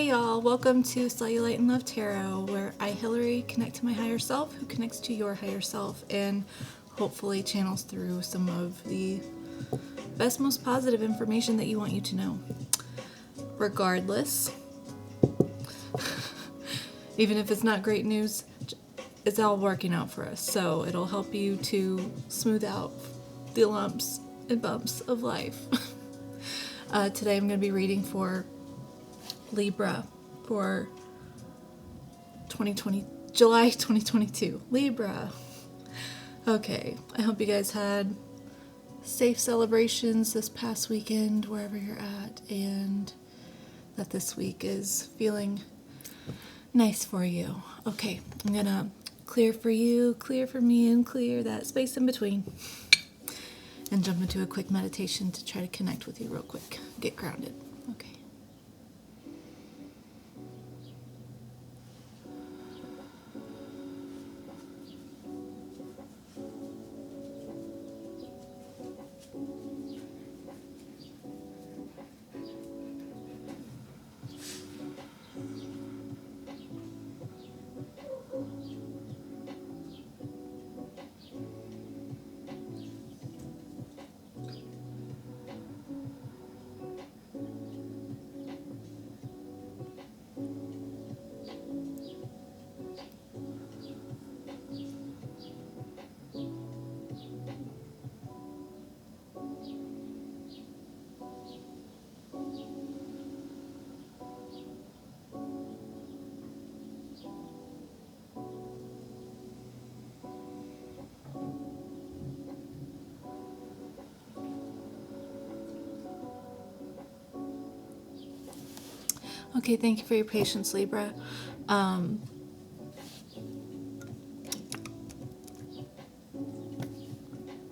Hey y'all, welcome to Cellulite and Love Tarot, where I, Hillary, connect to my higher self, who connects to your higher self, and hopefully channels through some of the best, most positive information that you want you to know. Regardless, even if it's not great news, it's all working out for us, so it'll help you to smooth out the lumps and bumps of life. Today I'm going to be reading for Libra for July 2022. Libra. Okay, I hope you guys had safe celebrations this past weekend, wherever you're at, and that this week is feeling nice for you. Okay, I'm gonna clear for you, clear for me, and clear that space in between, and jump into a quick meditation to try to connect with you real quick. Get grounded. Okay. Okay, thank you for your patience, Libra.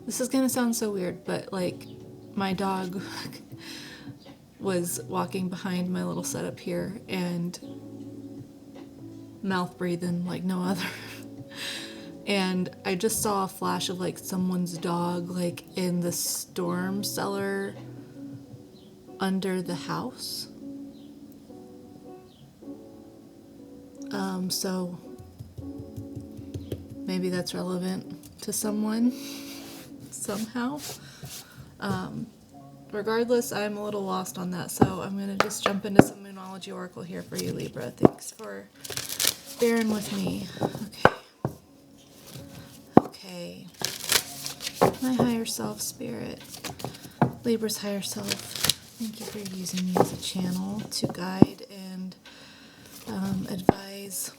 This is gonna sound so weird, but like my dog was walking behind my little setup here and mouth breathing like no other. And I just saw a flash of like someone's dog like in the storm cellar under the house. So maybe that's relevant to someone somehow. Regardless, I'm a little lost on that, so I'm going to just jump into some Moonology Oracle here for you, Libra. Thanks for bearing with me. Okay. My higher self, Spirit. Libra's higher self, thank you for using me as a channel to guide and advise.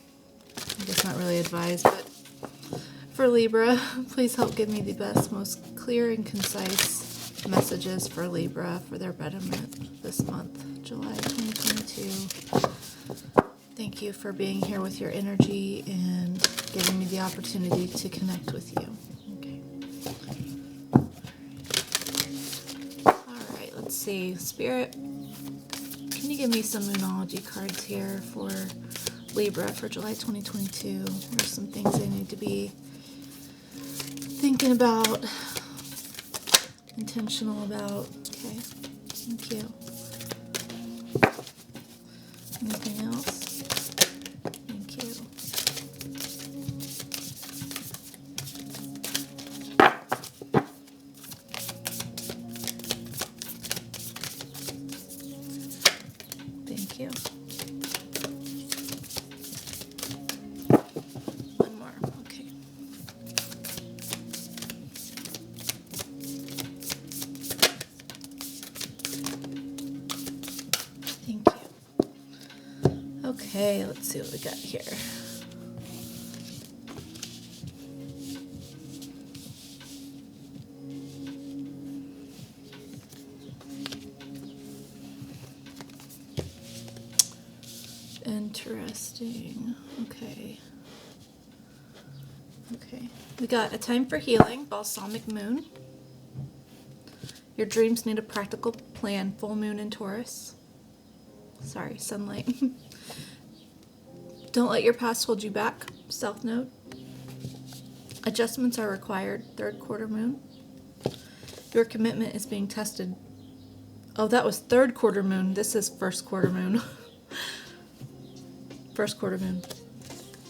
I guess not really advise, but for Libra, please help give me the best, most clear and concise messages for Libra for their betterment this month, July 2022. Thank you for being here with your energy and giving me the opportunity to connect with you. Okay. All right, let's see. Spirit, can you give me some Moonology cards here for Libra for July 2022? What are some things I need to be thinking about, intentional about? Okay, thank you. Anything else? Thank you. Thank you. One more. Okay. Thank you. Okay, let's see what we got here. Interesting. Okay. We got a time for healing, balsamic moon. Your dreams need a practical plan, full moon in Taurus. Sorry, sunlight. Don't let your past hold you back, South Node. Adjustments are required, third quarter moon. Your commitment is being tested. Oh, that was third quarter moon. This is first quarter moon. first quarter moon.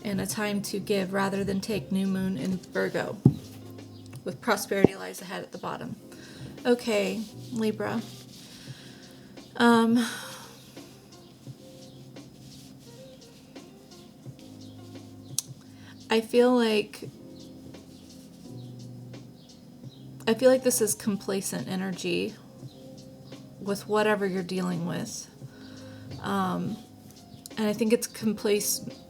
And a time to give rather than take, new moon in Virgo. With prosperity lies ahead at the bottom. Okay, Libra. I feel like this is complacent energy with whatever you're dealing with. And I think it's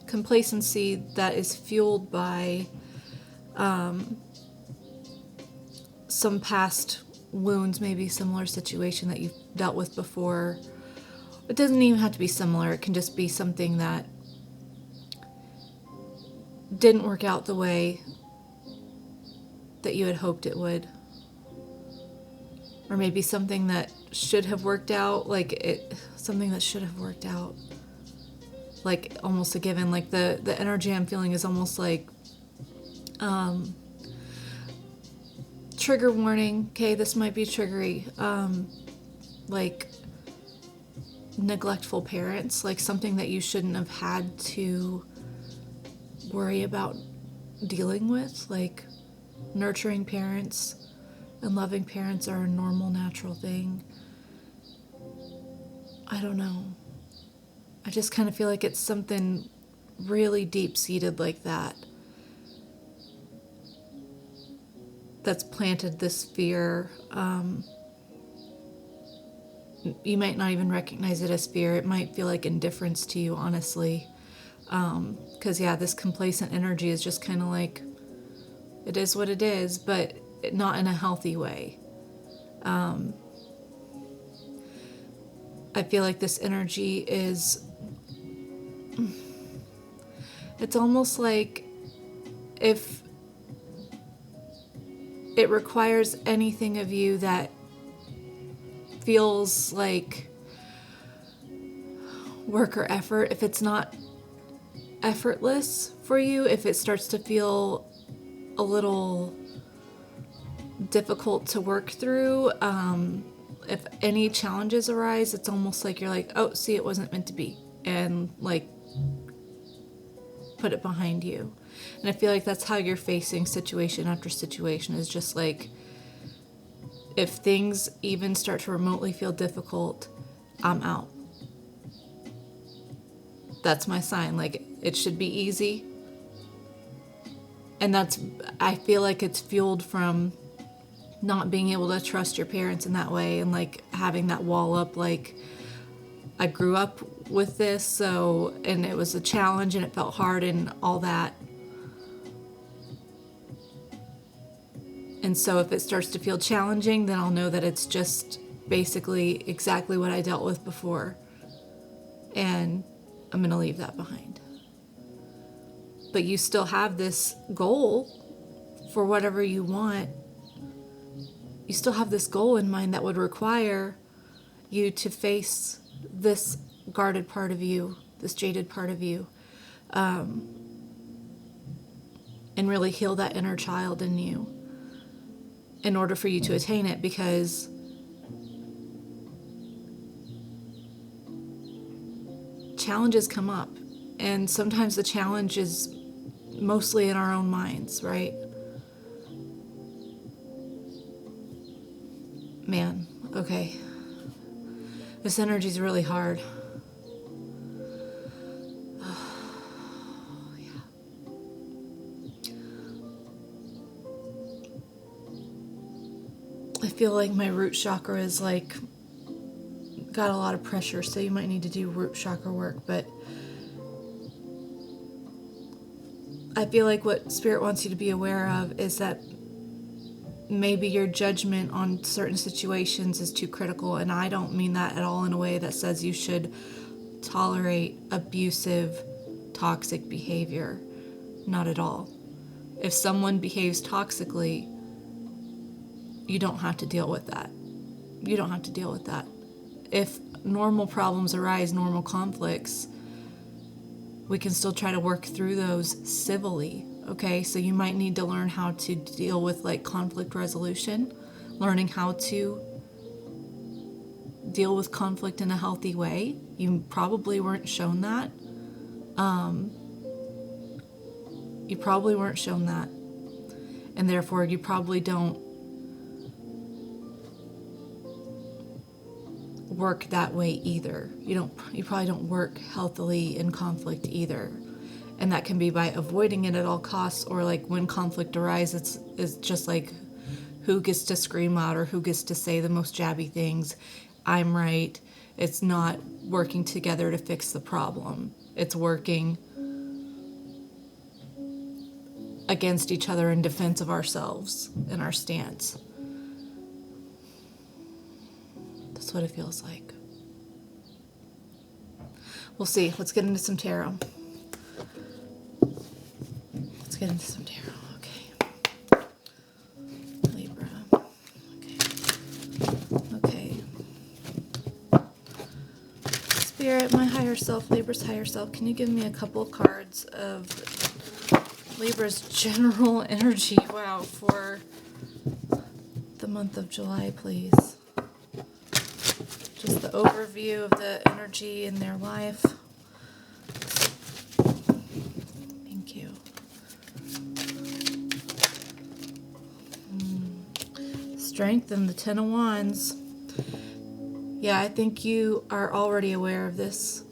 complacency that is fueled by some past wounds, maybe similar situation that you've dealt with before. It doesn't even have to be similar. It can just be something that didn't work out the way that you had hoped it would. Or maybe something that should have worked out, something that should have worked out. Like almost a given. Like the energy I'm feeling is almost like trigger warning. Okay, this might be triggery. Like neglectful parents, like something that you shouldn't have had to worry about dealing with. Like nurturing parents and loving parents are a normal, natural thing. I don't know. I just kind of feel like it's something really deep-seated like that that's planted this fear. You might not even recognize it as fear. It might feel like indifference to you, honestly. Because, this complacent energy is just kind of like, it is what it is, but not in a healthy way. I feel like this energy is, it's almost like if it requires anything of you that feels like work or effort, if it's not effortless for you, if it starts to feel a little difficult to work through, if any challenges arise, it's almost like you're like, oh, see, it wasn't meant to be, and like put it behind you. And I feel like that's how you're facing situation after situation, is just like, if things even start to remotely feel difficult, I'm out. That's my sign. Like, it should be easy. And I feel like it's fueled from not being able to trust your parents in that way, and like having that wall up, like, I grew up with this, and it was a challenge and it felt hard and all that. And so if it starts to feel challenging, then I'll know that it's just basically exactly what I dealt with before. And I'm going to leave that behind. But you still have this goal for whatever you want. You still have this goal in mind that would require you to face this guarded part of you, this jaded part of you, and really heal that inner child in you in order for you to attain it, because challenges come up, and sometimes the challenge is mostly in our own minds, right? Man, okay. This energy is really hard. I feel like my root chakra is like got a lot of pressure, so you might need to do root chakra work, but I feel like what Spirit wants you to be aware of is that maybe your judgment on certain situations is too critical, and I don't mean that at all in a way that says you should tolerate abusive, toxic behavior. Not at all. If someone behaves toxically, you don't have to deal with that. You don't have to deal with that. If normal problems arise, normal conflicts, we can still try to work through those civilly, okay? So you might need to learn how to deal with like conflict resolution, learning how to deal with conflict in a healthy way. You probably weren't shown that. You probably weren't shown that. And therefore, you probably don't work that way either. You probably don't work healthily in conflict either. And that can be by avoiding it at all costs, or like when conflict arises, it's just like who gets to scream out or who gets to say the most jabby things. I'm right. It's not working together to fix the problem. It's working against each other in defense of ourselves and our stance. That's what it feels like. We'll see. Let's get into some tarot. Let's get into some tarot. Okay. Libra. Okay. Spirit, my higher self, Libra's higher self, can you give me a couple of cards of Libra's general energy, wow, for the month of July, please? Just the overview of the energy in their life. Thank you. Strength and the Ten of Wands. Yeah, I think you are already aware of this.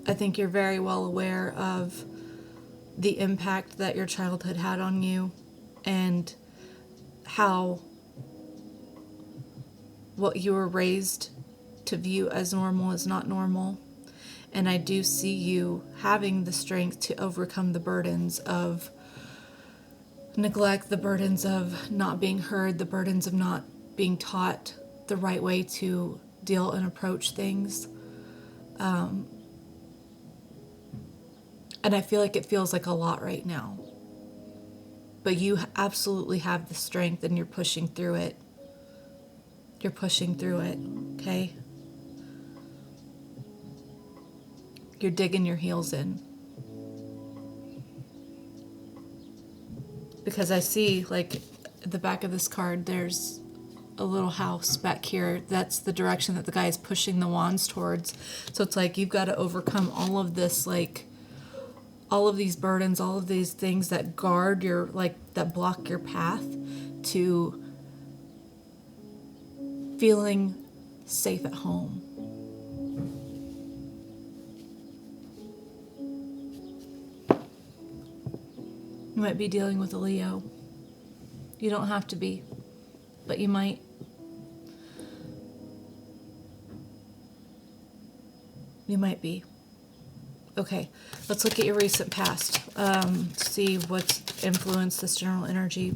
I think you're very well aware of the impact that your childhood had on you and how what you were raised to view as normal is not normal. And I do see you having the strength to overcome the burdens of neglect, the burdens of not being heard, the burdens of not being taught the right way to deal and approach things. And I feel like it feels like a lot right now. But you absolutely have the strength and you're pushing through it. You're pushing through it, okay? You're digging your heels in. Because I see, like, at the back of this card, there's a little house back here. That's the direction that the guy is pushing the wands towards. So it's like you've got to overcome all of this, like, all of these burdens, all of these things that guard your, like, that block your path to feeling safe at home. You might be dealing with a Leo. You don't have to be, but you might. You might be. Okay, let's look at your recent past. See what's influenced this general energy.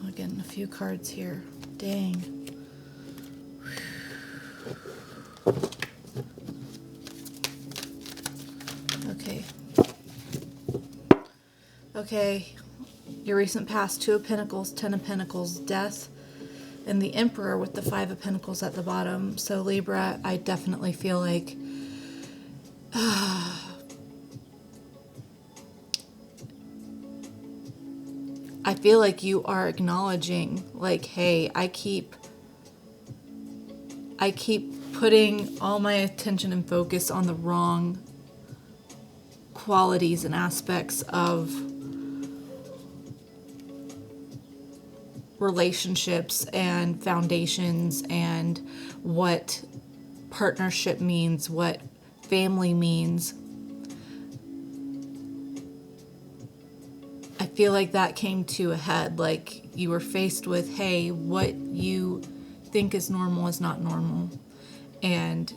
Again, a few cards here. Dang. Okay. Okay. Your recent past, Two of Pentacles, Ten of Pentacles, Death, and the Emperor with the Five of Pentacles at the bottom. So Libra, I definitely feel like I feel like you are acknowledging, like, hey, I keep putting all my attention and focus on the wrong qualities and aspects of relationships and foundations and what partnership means, what family means. I feel like that came to a head, like you were faced with, hey, what you think is normal is not normal. And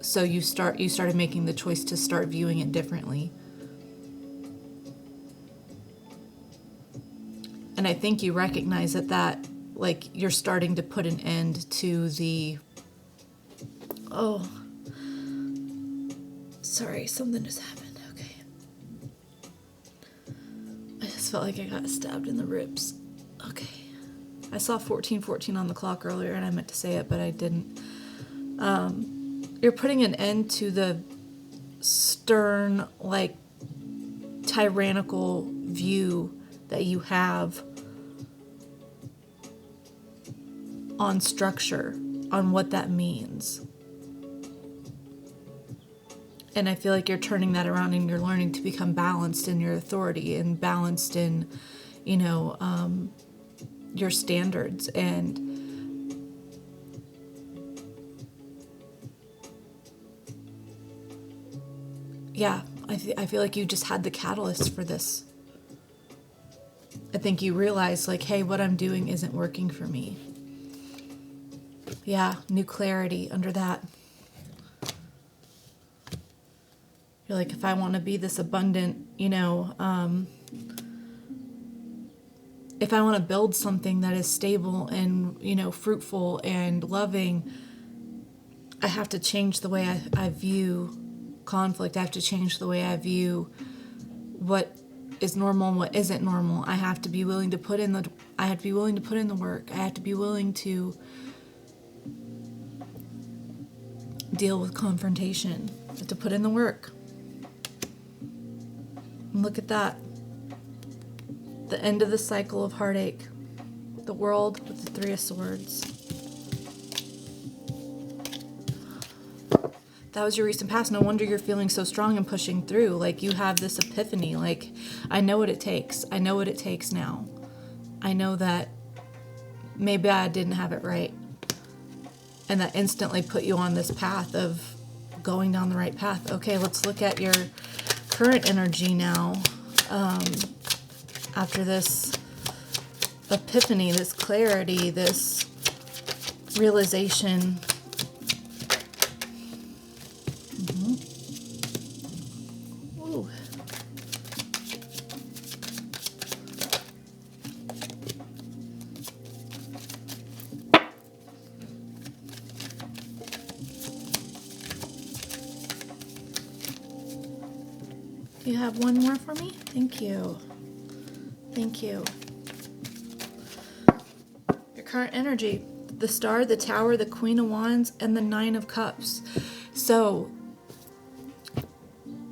so you started making the choice to start viewing it differently. And I think you recognize that like you're starting to put an end to the, oh, sorry, something just happened. Okay. I just felt like I got stabbed in the ribs. Okay. I saw 14:14 on the clock earlier and I meant to say it, but I didn't. You're putting an end to the stern, like, tyrannical view that you have on structure on what that means. And I feel like you're turning that around and you're learning to become balanced in your authority and balanced in, your standards. And yeah, I feel like you just had the catalyst for this. I think you realized, like, hey, what I'm doing isn't working for me. Yeah, new clarity under that. You're like, if I want to be this abundant, if I want to build something that is stable and, fruitful and loving, I have to change the way I view conflict. I have to change the way I view what is normal and what isn't normal. I have to be willing to put in the work. I have to be willing to deal with confrontation. I have to put in the work. And look at that. The end of the cycle of heartache. The world with the 3 of Swords. That was your recent past. No wonder you're feeling so strong and pushing through. Like, you have this epiphany. Like, I know what it takes. I know what it takes now. I know that maybe I didn't have it right. And that instantly put you on this path of going down the right path. Okay, let's look at your current energy now. After this epiphany, this clarity, this realization. Ooh. You have one more for me? Thank you. Thank you. Your current energy. The Star, the Tower, the Queen of Wands, and the 9 of Cups. So,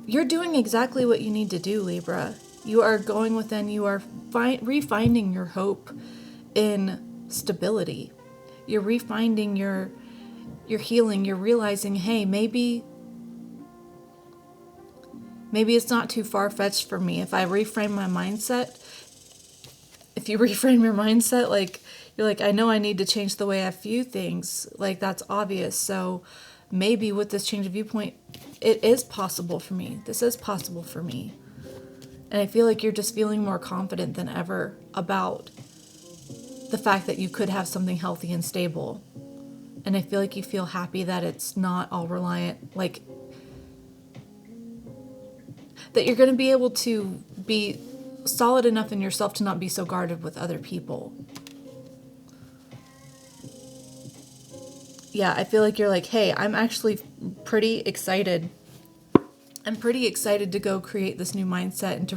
you're doing exactly what you need to do, Libra. You are going within. You are refinding your hope in stability. You're refinding your healing. You're realizing, hey, maybe it's not too far-fetched for me. If I reframe my mindset, if you reframe your mindset, like, you're like, I know I need to change the way I view things. Like, that's obvious. So maybe with this change of viewpoint, it is possible for me. This is possible for me. And I feel like you're just feeling more confident than ever about the fact that you could have something healthy and stable. And I feel like you feel happy that it's not all reliant, like, that you're going to be able to be solid enough in yourself to not be so guarded with other people. Yeah, I feel like you're like, hey, I'm actually pretty excited. I'm pretty excited to go create this new mindset and to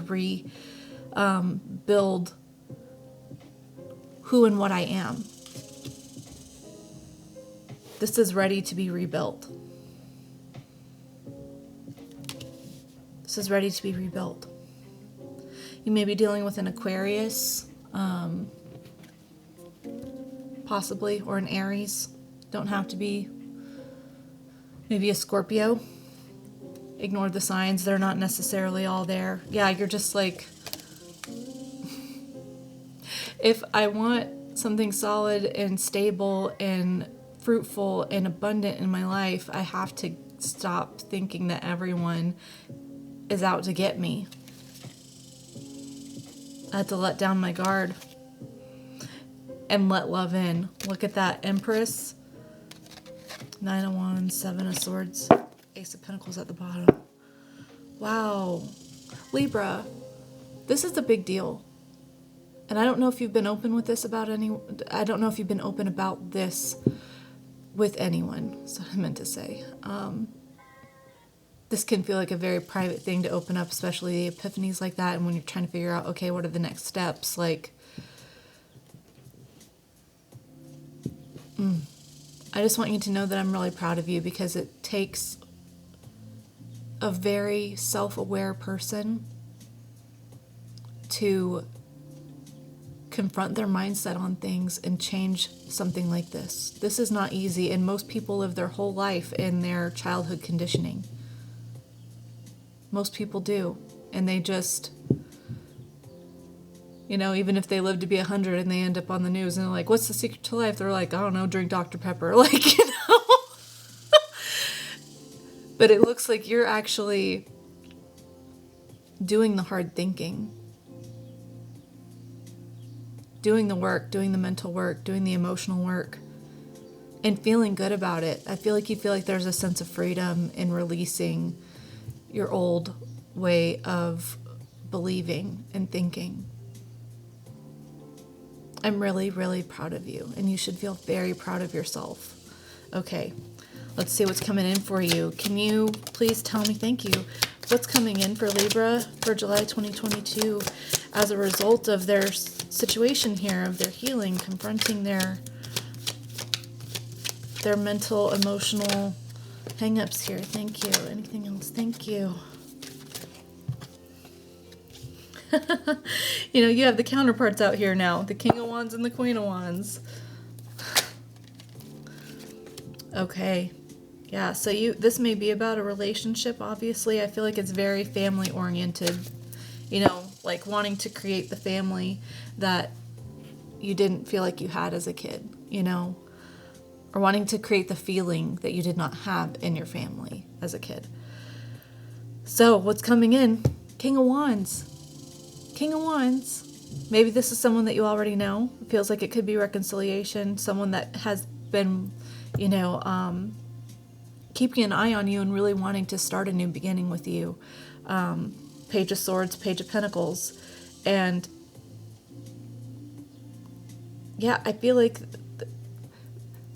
build who and what I am. This is ready to be rebuilt. This is ready to be rebuilt. You may be dealing with an Aquarius, possibly, or an Aries. Don't have to be. Maybe a Scorpio. Ignore the signs. They're not necessarily all there. Yeah, you're just like, if I want something solid and stable and fruitful and abundant in my life, I have to stop thinking that everyone is out to get me. I have to let down my guard and let love in. Look at that, Empress. 9 of Wands, 7 of Swords, Ace of Pentacles at the bottom. Wow. Libra, this is a big deal. And I don't know if you've been open with this about I don't know if you've been open about this with anyone. That's what I meant to say. This can feel like a very private thing to open up, especially the epiphanies like that. And when you're trying to figure out, okay, what are the next steps? Like, I just want you to know that I'm really proud of you, because it takes a very self-aware person to confront their mindset on things and change something like this. This is not easy, and most people live their whole life in their childhood conditioning. Most people do. And they just, even if they live to be 100 and they end up on the news and they're like, what's the secret to life? They're like, I don't know, drink Dr. Pepper. But it looks like you're actually doing the hard thinking. Doing the work, doing the mental work, doing the emotional work, and feeling good about it. I feel like you feel like there's a sense of freedom in releasing your old way of believing and thinking. I'm really, really proud of you, and you should feel very proud of yourself. Okay, let's see what's coming in for you. Can you please tell me, thank you, what's coming in for Libra for July 2022 as a result of their situation here, of their healing, confronting their mental, emotional hang-ups here. Thank you. Anything else? Thank you. You have the counterparts out here now. The King of Wands and the Queen of Wands. Okay. Yeah, so this may be about a relationship, obviously. I feel like it's very family-oriented. Like wanting to create the family that you didn't feel like you had as a kid, or wanting to create the feeling that you did not have in your family as a kid. So what's coming in? King of Wands. King of Wands. Maybe this is someone that you already know. It feels like it could be reconciliation. Someone that has been, keeping an eye on you and really wanting to start a new beginning with you. Page of Swords, Page of Pentacles. And yeah, I feel like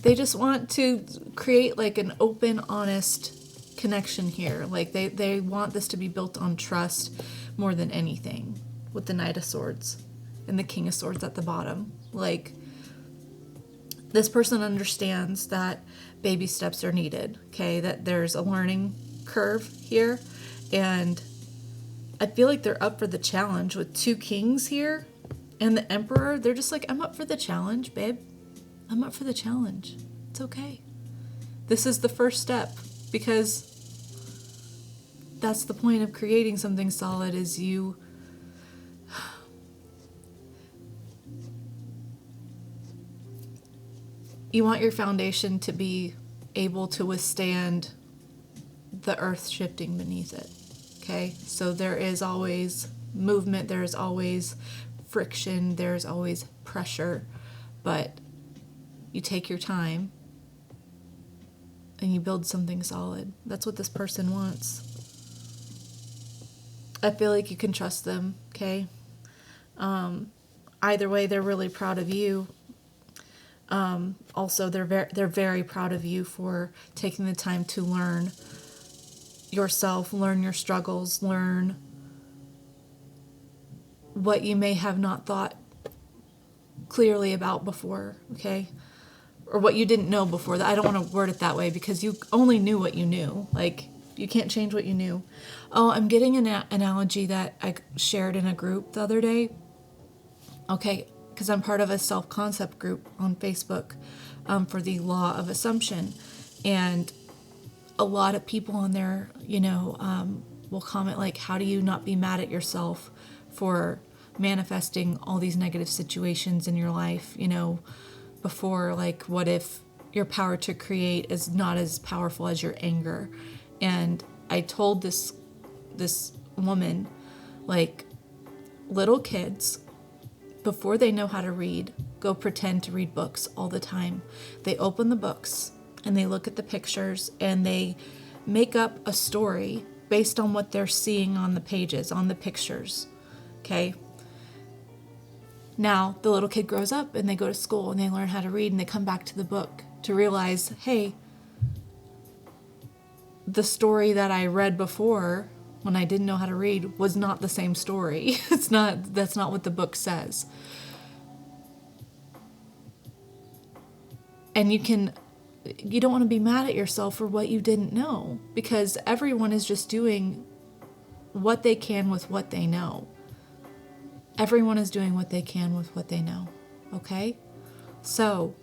they just want to create like an open, honest connection here. Like they want this to be built on trust more than anything, with the Knight of Swords and the King of Swords at the bottom. Like, this person understands that baby steps are needed, okay? That there's a learning curve here, and I feel like they're up for the challenge with 2 kings here and the Emperor. They're just like, I'm up for the challenge, babe. I'm up for the challenge. It's okay. This is the first step, because that's the point of creating something solid, is you want your foundation to be able to withstand the earth shifting beneath it. Okay? So there is always movement, there is always friction, there's always pressure, but you take your time and you build something solid. That's what this person wants. I feel like you can trust them, okay? Either way, they're really proud of you. Also, they're very proud of you for taking the time to learn yourself, learn your struggles, learn what you may have not thought clearly about before, okay? Or what you didn't know before. I don't want to word it that way, because you only knew what you knew. Like, you can't change what you knew. Oh, I'm getting an analogy that I shared in a group the other day. Okay, because I'm part of a self-concept group on Facebook for the law of assumption. And a lot of people on there, will comment like, how do you not be mad at yourself for manifesting all these negative situations in your life, before, like, what if your power to create is not as powerful as your anger? And I told this woman, like, little kids, before they know how to read, go pretend to read books all the time. They open the books and they look at the pictures and they make up a story based on what they're seeing on the pages, on the pictures. Okay? Now, the little kid grows up and they go to school and they learn how to read and they come back to the book to realize, hey, the story that I read before when I didn't know how to read was not the same story. That's not what the book says. And you don't want to be mad at yourself for what you didn't know, because everyone is just doing what they can with what they know. Everyone is doing what they can with what they know. Okay? So,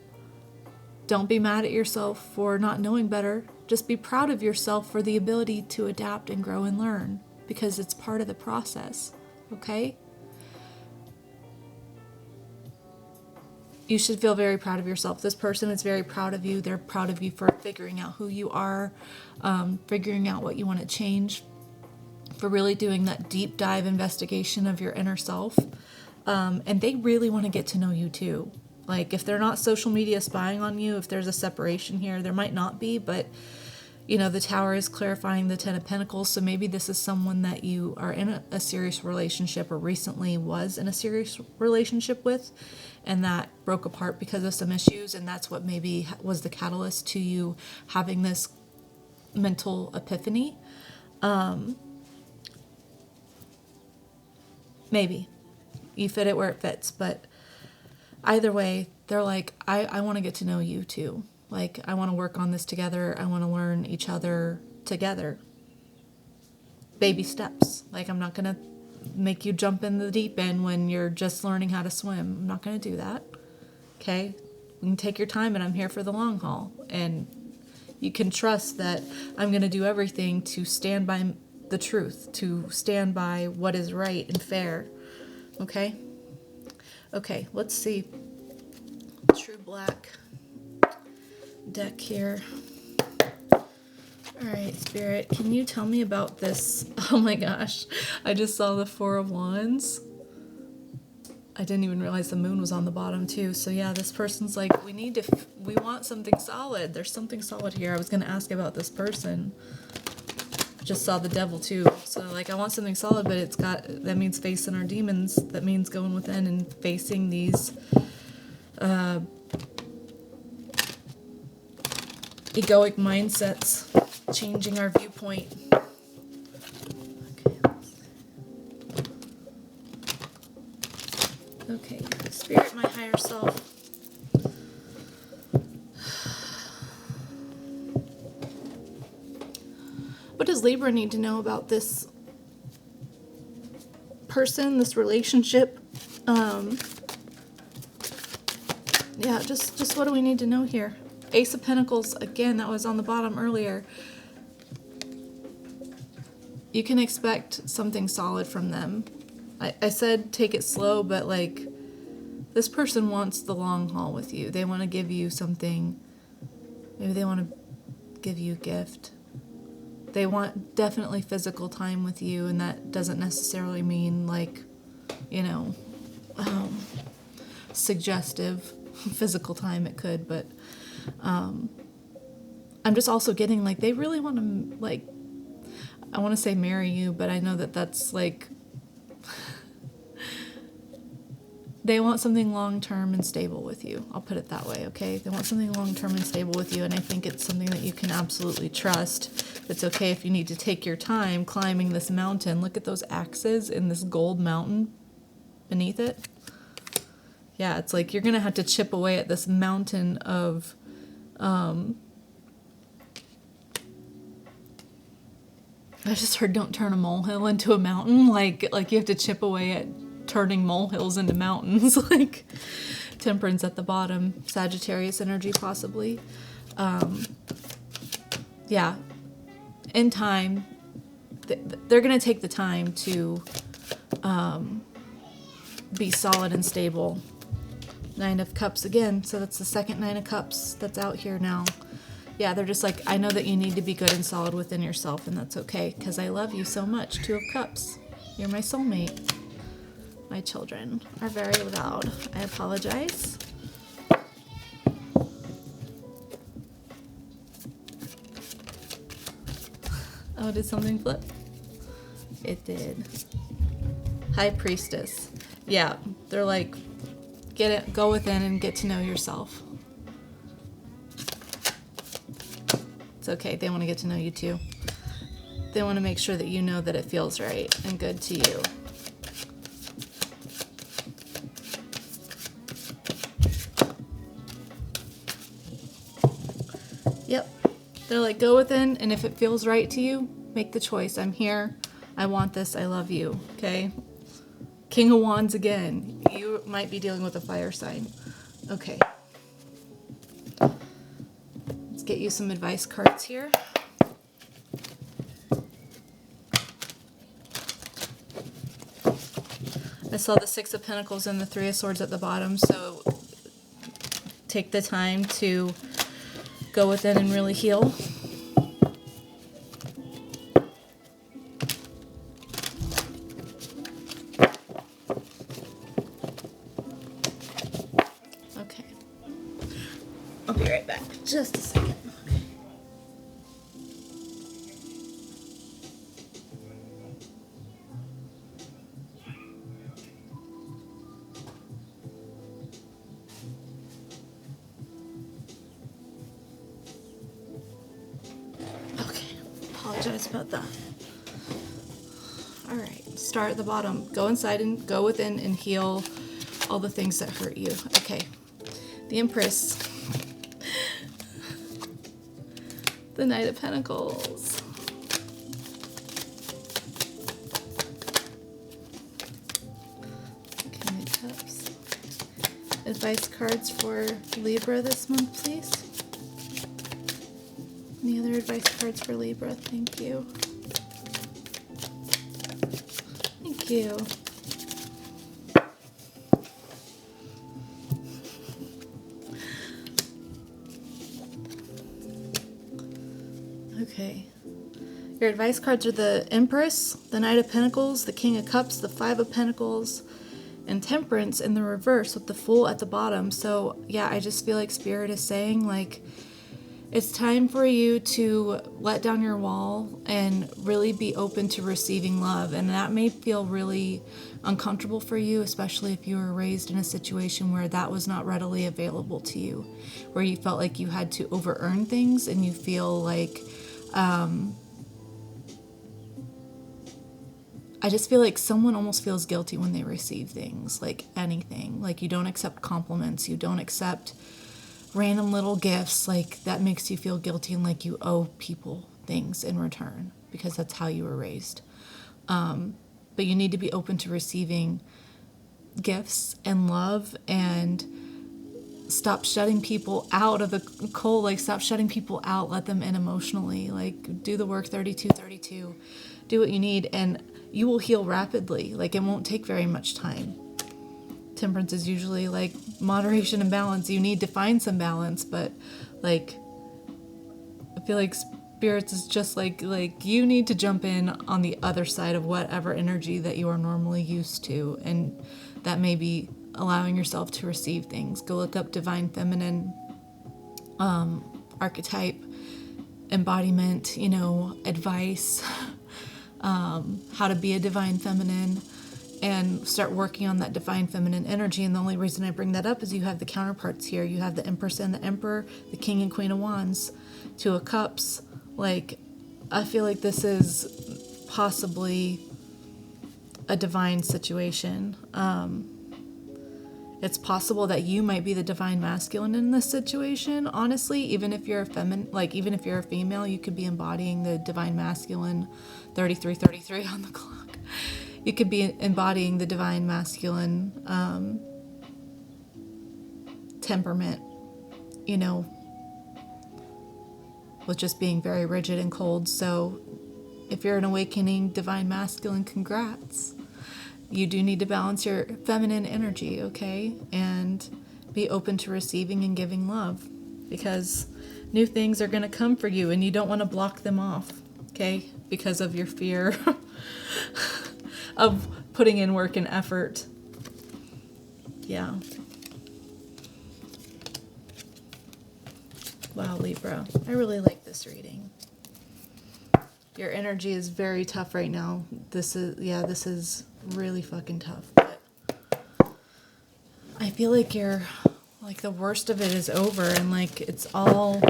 don't be mad at yourself for not knowing better. Just be proud of yourself for the ability to adapt and grow and learn, because it's part of the process. Okay? You should feel very proud of yourself. This person is very proud of you. They're proud of you for figuring out who you are, figuring out what you want to change, for really doing that deep dive investigation of your inner self. And they really want to get to know you too. Like, if they're not social media spying on you, if there's a separation here, there might not be, but you know, the Tower is clarifying the Ten of Pentacles, so maybe this is someone that you are in a serious relationship or recently was in a serious relationship with, and that broke apart because of some issues, and that's what maybe was the catalyst to you having this mental epiphany. Maybe. You fit it where it fits, but either way, they're like, I want to get to know you too. Like, I want to work on this together. I want to learn each other together. Baby steps. Like, I'm not going to make you jump in the deep end when you're just learning how to swim. I'm not going to do that. Okay? You can take your time, and I'm here for the long haul. And you can trust that I'm going to do everything to stand by the truth, to stand by what is right and fair. Okay? Okay, let's see. True Black deck here. Alright, Spirit, can you tell me about this? Oh my gosh, I just saw the Four of Wands. I didn't even realize the moon was on the bottom too. So yeah, this person's like, we want something solid. There's something solid here. I was going to ask about this person. Just saw the Devil too. So like, I want something solid, but that means facing our demons. That means going within and facing these egoic mindsets, changing our viewpoint. Okay, Spirit, my higher self. What does Libra need to know about this person, this relationship? Yeah, just what do we need to know here? Ace of Pentacles, again, that was on the bottom earlier. You can expect something solid from them. I said take it slow, but like, this person wants the long haul with you. They want to give you something. Maybe they want to give you a gift. They want definitely physical time with you, and that doesn't necessarily mean like, you know, suggestive physical time. It could, but I'm just also getting like, they really want to, like, I want to say marry you, but I know that that's like, they want something long-term and stable with you. I'll put it that way, okay? They want something long-term and stable with you, and I think it's something that you can absolutely trust. It's okay if you need to take your time climbing this mountain. Look at those axes in this gold mountain beneath it. Yeah, it's like you're going to have to chip away at this mountain of I just heard, don't turn a molehill into a mountain. Like you have to chip away at turning molehills into mountains. Like Temperance at the bottom, Sagittarius energy possibly. Yeah, in time, they're going to take the time to be solid and stable. Nine of Cups again, so that's the second Nine of Cups that's out here now. Yeah, they're just like, I know that you need to be good and solid within yourself, and that's okay, because I love you so much. Two of Cups. You're my soulmate. My children are very loud. I apologize. Oh, did something flip? It did. High Priestess. Yeah, they're like, go within and get to know yourself. It's okay. They want to get to know you too. They want to make sure that you know that it feels right and good to you. Yep. They're like, go within, and if it feels right to you, make the choice. I'm here. I want this. I love you. Okay? King of Wands again. You might be dealing with a fire sign. Okay. Let's get you some advice cards here. I saw the Six of Pentacles and the Three of Swords at the bottom, so take the time to go within and really heal. Okay. I'll be right back. Just a second. Apologize about that. All right, start at the bottom. Go inside and go within and heal all the things that hurt you. Okay, the Empress, the Knight of Pentacles, King of Cups. Advice cards for Libra this month, please. Any other advice cards for Libra? Thank you. Thank you. Okay. Your advice cards are the Empress, the Knight of Pentacles, the King of Cups, the Five of Pentacles, and Temperance in the reverse with the Fool at the bottom. So, yeah, I just feel like Spirit is saying, like, it's time for you to let down your wall and really be open to receiving love. And that may feel really uncomfortable for you, especially if you were raised in a situation where that was not readily available to you, where you felt like you had to over-earn things and you feel like, I just feel like someone almost feels guilty when they receive things, like anything. Like you don't accept compliments, you don't accept random little gifts, like that makes you feel guilty and like you owe people things in return because that's how you were raised. But you need to be open to receiving gifts and love and stop shutting people out of the cold. Like stop shutting people out, let them in emotionally. Like do the work 3232, do what you need and you will heal rapidly. Like it won't take very much time. Temperance is usually like moderation and balance. You need to find some balance, but like I feel like Spirits is just like you need to jump in on the other side of whatever energy that you are normally used to, and that may be allowing yourself to receive things. Go look up Divine Feminine archetype, embodiment, advice, how to be a Divine Feminine, and start working on that Divine Feminine energy. And the only reason I bring that up is you have the counterparts here. You have the Empress and the Emperor, the King and Queen of Wands, Two of Cups. Like, I feel like this is possibly a divine situation. It's possible that you might be the Divine Masculine in this situation. Honestly, even if you're even if you're a female, you could be embodying the Divine Masculine 3333 on the clock. You could be embodying the Divine Masculine temperament, with just being very rigid and cold. So if you're an awakening Divine Masculine, congrats. You do need to balance your feminine energy, okay? And be open to receiving and giving love, because new things are going to come for you and you don't want to block them off, okay? Because of your fear of putting in work and effort. Yeah. Wow, Libra. I really like this reading. Your energy is very tough right now. This is really fucking tough. But I feel like you're, like, the worst of it is over, and, like, it's all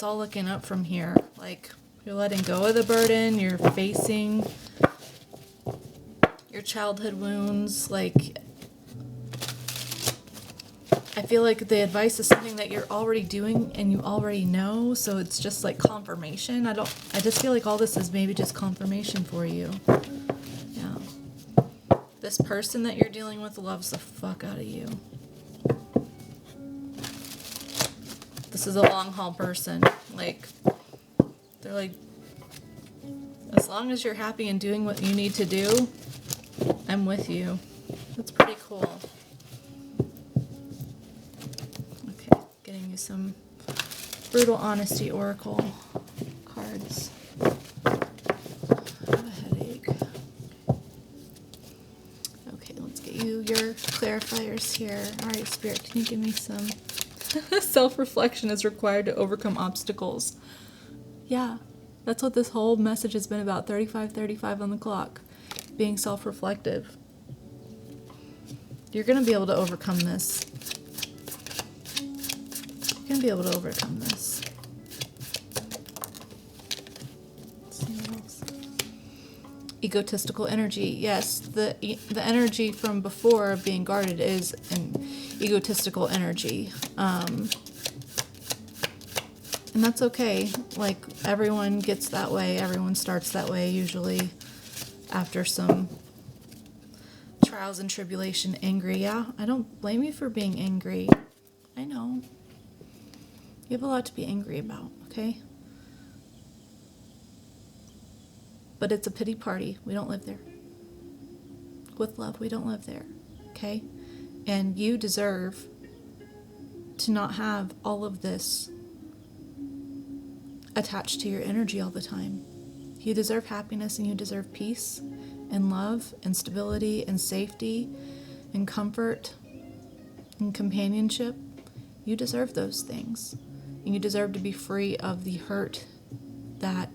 looking up from here. Like, you're letting go of the burden, you're facing your childhood wounds. Like, I feel like the advice is something that you're already doing and you already know, so it's just like confirmation. I just feel like all this is maybe just confirmation for you. Yeah. This person that you're dealing with loves the fuck out of you. This is a long haul person. Like, they're like, as long as you're happy and doing what you need to do, I'm with you. That's pretty cool. Okay, getting you some Brutal Honesty Oracle cards. I have a headache. Okay, let's get you your clarifiers here. Alright, Spirit, can you give me some? Self-reflection is required to overcome obstacles. Yeah, that's what this whole message has been about. 35:35 on the clock. Being self-reflective. You're going to be able to overcome this. You're going to be able to overcome this. Let's see what else. Egotistical energy. Yes, the energy from before being guarded is an egotistical energy. And that's okay. Like, everyone gets that way. Everyone starts that way usually after some trials and tribulation. Angry. Yeah, I don't blame you for being angry. I know. You have a lot to be angry about, okay? But it's a pity party. We don't live there. With love, we don't live there, okay? And you deserve to not have all of this attached to your energy all the time. You deserve happiness, and you deserve peace and love and stability and safety and comfort and companionship. You deserve those things. And you deserve to be free of the hurt that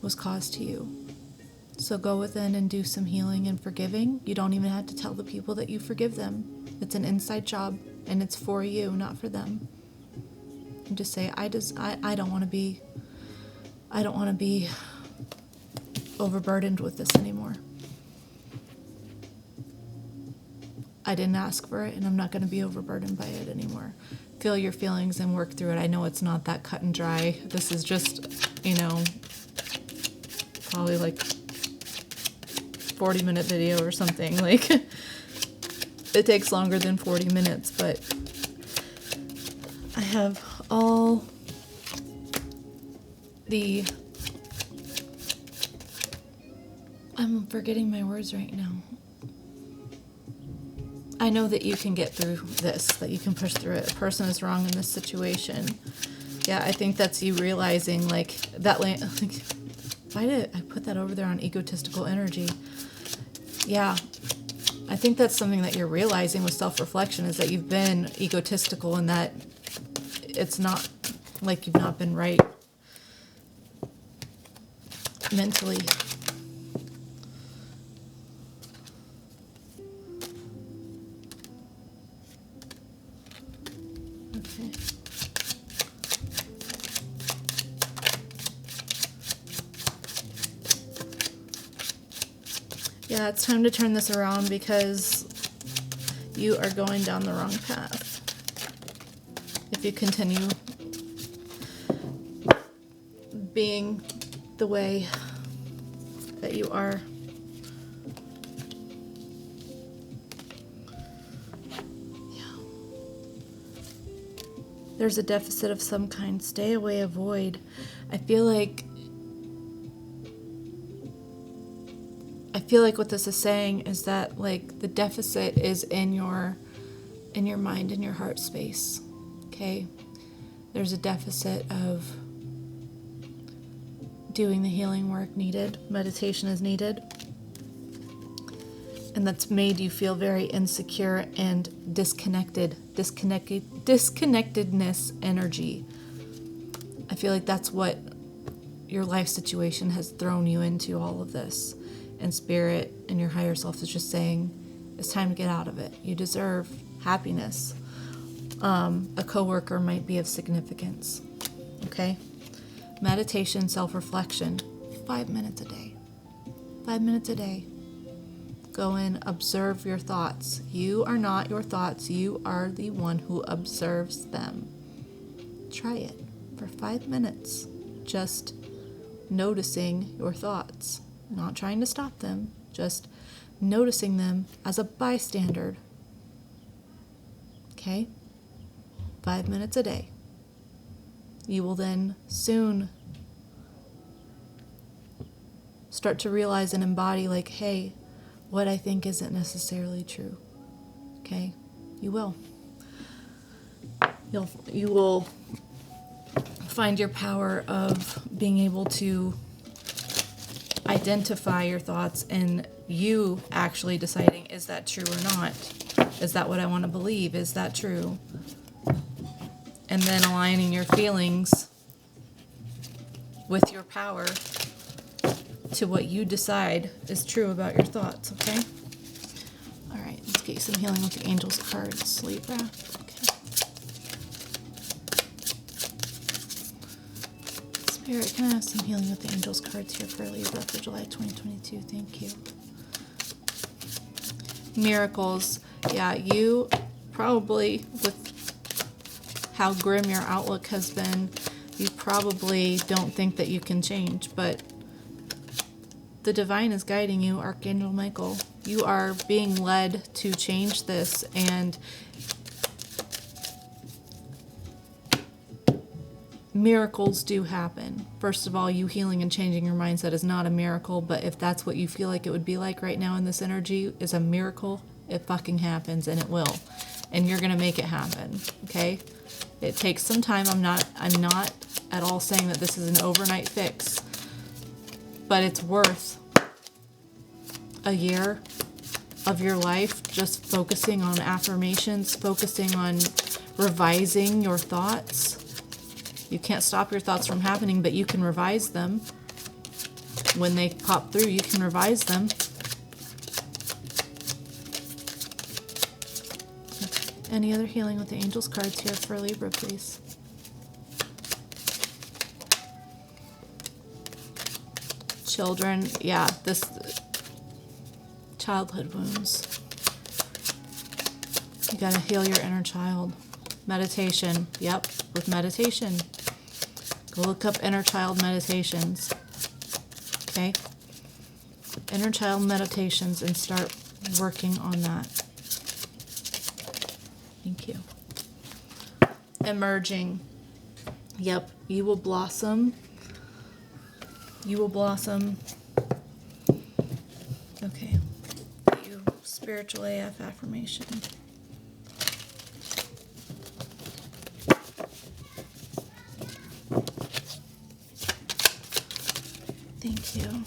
was caused to you. So go within and do some healing and forgiving. You don't even have to tell the people that you forgive them. It's an inside job, and it's for you, not for them. And just say, I don't want to be overburdened with this anymore. I didn't ask for it, and I'm not going to be overburdened by it anymore. Feel your feelings and work through it. I know it's not that cut and dry. This is just, probably like 40-minute video or something. Like, it takes longer than 40 minutes, but I have all the... I'm forgetting my words right now. I know that you can get through this, that you can push through it. A person is wrong in this situation. Yeah, I think that's you realizing, like, that, like, why did I put that over there on egotistical energy? Yeah, I think that's something that you're realizing with self-reflection, is that you've been egotistical, and that it's not like you've not been right mentally. Okay. Yeah, it's time to turn this around, because you are going down the wrong path. If you continue being the way that you are. There's a deficit of some kind. Stay away, avoid. I feel like what this is saying is that, like, the deficit is in your mind and your heart space. Okay? There's a deficit of doing the healing work needed. Meditation is needed. And that's made you feel very insecure and disconnectedness energy. I feel like that's what your life situation has thrown you into, all of this. And Spirit and your higher self is just saying, it's time to get out of it. You deserve happiness. A coworker might be of significance. Okay? Meditation, self-reflection, 5 minutes a day. 5 minutes a day. Go in, observe your thoughts. You are not your thoughts. You are the one who observes them. Try it for 5 minutes. Just noticing your thoughts. Not trying to stop them, just noticing them as a bystander. Okay? 5 minutes a day. You will then soon start to realize and embody, like, hey, what I think isn't necessarily true. Okay? You will. You will find your power of being able to identify your thoughts and you actually deciding, is that true or not? Is that what I want to believe? Is that true? And then aligning your feelings with your power to what you decide is true about your thoughts, okay? All right, let's get you some healing with the Angels cards, Libra. Okay. Spirit, can I have some healing with the Angels cards here for Libra for July 2022? Thank you. Miracles. Yeah, you probably, with how grim your outlook has been, you probably don't think that you can change, but the divine is guiding you, Archangel Michael. You are being led to change this, and miracles do happen. First of all, you healing and changing your mindset is not a miracle, but if that's what you feel like it would be like right now in this energy is a miracle, it fucking happens, and it will. And you're going to make it happen, okay? It takes some time. I'm not at all saying that this is an overnight fix, but it's worth a year of your life just focusing on affirmations, focusing on revising your thoughts. You can't stop your thoughts from happening, but you can revise them. When they pop through, you can revise them. Any other healing with the Angels cards here for Libra, please? Children, yeah, this childhood wounds. You gotta heal your inner child. Meditation, yep, with meditation. Go look up inner child meditations. Okay? Inner child meditations and start working on that. Thank you. Emerging. Yep, you will blossom. You will blossom. Okay. You spiritual AF affirmation. Thank you.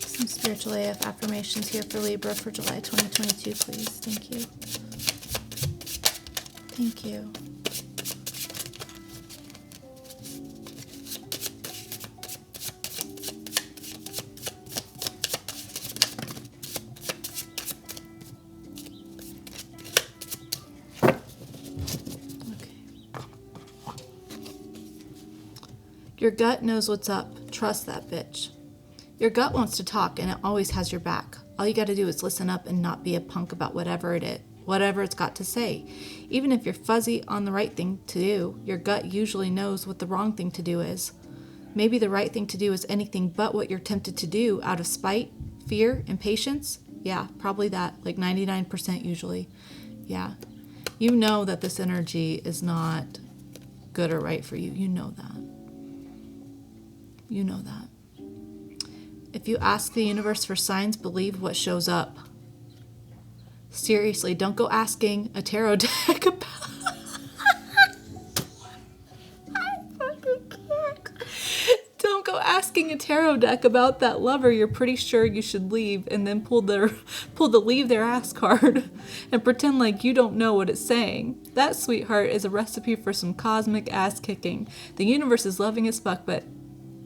Some spiritual AF affirmations here for Libra for July 2022, please. Thank you. Thank you. Your gut knows what's up. Trust that bitch. Your gut wants to talk and it always has your back. All you got to do is listen up and not be a punk about whatever it's got to say. Even if you're fuzzy on the right thing to do, your gut usually knows what the wrong thing to do is. Maybe the right thing to do is anything but what you're tempted to do out of spite, fear, impatience. Yeah, probably that, like 99% usually. Yeah. You know that this energy is not good or right for you. You know that. You know that. If you ask the universe for signs, believe what shows up. Seriously, don't go asking a tarot deck about... I fucking can't. Don't go asking a tarot deck about that lover you're pretty sure you should leave and then pull the leave their ass card and pretend like you don't know what it's saying. That, sweetheart, is a recipe for some cosmic ass kicking. The universe is loving as fuck, but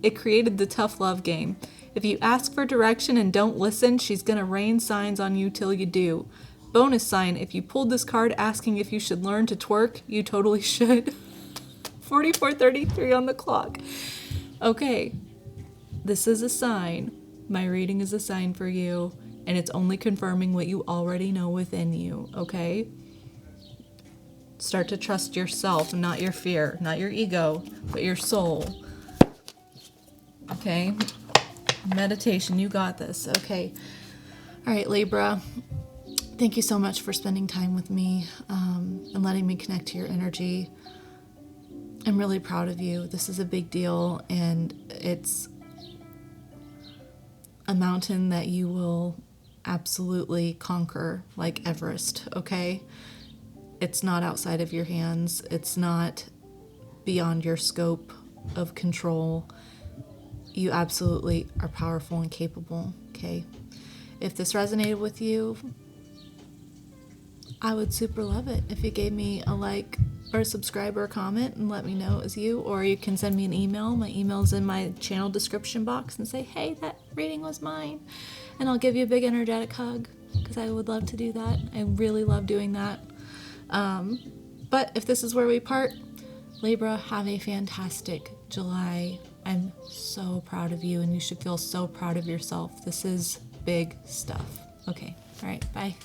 it created the tough love game. If you ask for direction and don't listen, she's gonna rain signs on you till you do. Bonus sign, if you pulled this card asking if you should learn to twerk, you totally should. 44:33 on the clock. Okay, this is a sign. My reading is a sign for you, and it's only confirming what you already know within you, okay? Start to trust yourself, not your fear, not your ego, but your soul. Okay? Meditation, you got this. Okay. All right, Libra. Thank you so much for spending time with me and letting me connect to your energy. I'm really proud of you. This is a big deal, and it's a mountain that you will absolutely conquer, like Everest, okay? It's not outside of your hands. It's not beyond your scope of control. You absolutely are powerful and capable, okay? If this resonated with you, I would super love it if you gave me a like or a subscribe or a comment and let me know it was you, or you can send me an email. My email's in my channel description box, and say, hey, that reading was mine, and I'll give you a big energetic hug, because I would love to do that. I really love doing that. But if this is where we part, Libra, have a fantastic July. I'm so proud of you, and you should feel so proud of yourself. This is big stuff. Okay, all right, bye.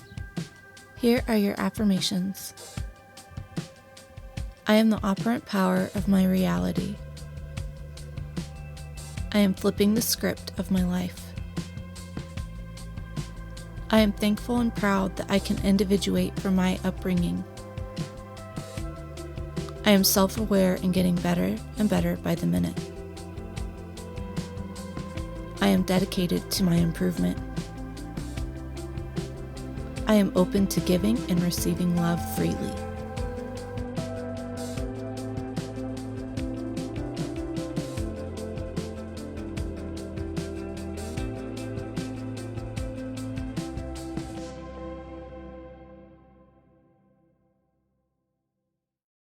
Here are your affirmations. I am the operant power of my reality. I am flipping the script of my life. I am thankful and proud that I can individuate from my upbringing. I am self-aware and getting better and better by the minute. I am dedicated to my improvement. I am open to giving and receiving love freely.